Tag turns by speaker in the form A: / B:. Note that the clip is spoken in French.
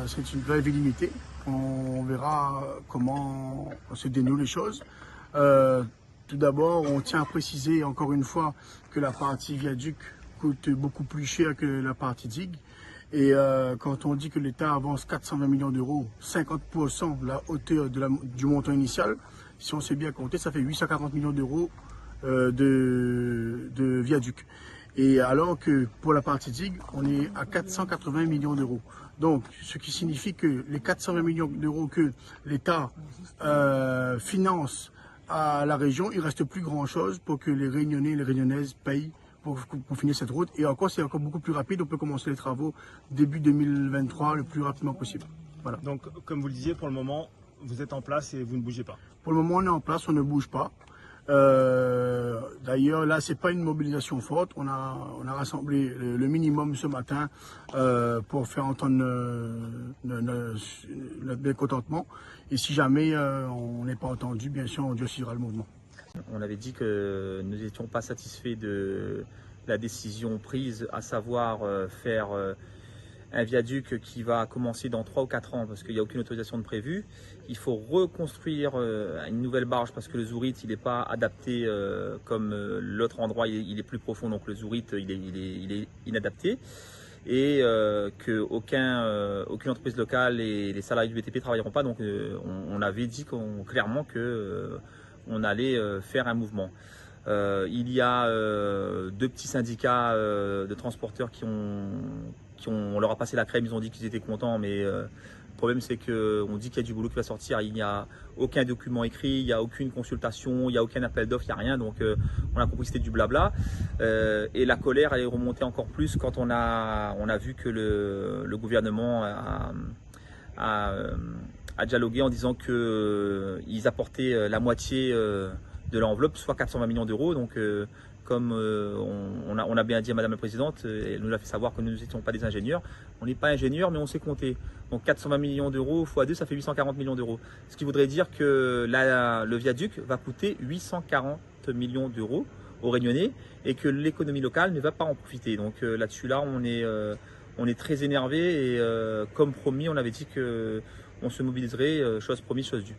A: c'est une grève illimitée. On verra comment se dénouent les choses. Tout d'abord, on tient à préciser encore une fois que la partie viaduc coûte beaucoup plus cher que la partie digue. Et quand on dit que l'État avance 420 millions d'euros, 50% de la hauteur du montant initial, si on sait bien compter, ça fait 840 millions d'euros de viaduc. Et alors que pour la partie digue, on est à 480 millions d'euros. Donc, ce qui signifie que les 420 millions d'euros que l'État finance à la région, il ne reste plus grand-chose pour que les Réunionnais et les Réunionnaises payent pour finir cette route. Et encore, c'est encore beaucoup plus rapide. On peut commencer les travaux début 2023 le plus rapidement possible. Voilà.
B: Donc, comme vous le disiez, pour le moment, vous êtes en place et vous ne bougez pas.
A: Pour le moment, on est en place, on ne bouge pas. D'ailleurs, là, c'est pas une mobilisation forte. On a rassemblé le minimum ce matin pour faire entendre notre mécontentement. Et si jamais on n'est pas entendu, bien sûr, on durcira le mouvement.
C: On avait dit que nous n'étions pas satisfaits de la décision prise, à savoir faire un viaduc qui va commencer dans 3 ou 4 ans parce qu'il n'y a aucune autorisation de prévue. Il faut reconstruire une nouvelle barge parce que le Zourit il n'est pas adapté comme l'autre endroit, il est plus profond, donc le Zourit il est inadapté. Et qu'aucune entreprise locale et les salariés du BTP ne travailleront pas. Donc on avait dit clairement qu'on allait faire un mouvement. Il y a 2 petits syndicats de transporteurs on leur a passé la crème, ils ont dit qu'ils étaient contents, mais le problème c'est qu'on dit qu'il y a du boulot qui va sortir, il n'y a aucun document écrit, il n'y a aucune consultation, il n'y a aucun appel d'offres, il n'y a rien, donc on a compris que c'était du blabla. Et la colère elle est remontée encore plus quand on a vu que le gouvernement a dialogué en disant qu'ils apportaient la moitié de l'enveloppe, soit 420 millions d'euros. Donc comme on a bien dit à Madame la Présidente, elle nous a fait savoir que nous n'étions pas des ingénieurs. On n'est pas ingénieurs, mais on sait compter. Donc 420 millions d'euros x 2, ça fait 840 millions d'euros. Ce qui voudrait dire que le viaduc va coûter 840 millions d'euros aux Réunionnais et que l'économie locale ne va pas en profiter. Donc là-dessus, on est très énervé et comme promis, on avait dit qu'on se mobiliserait, chose promise, chose due.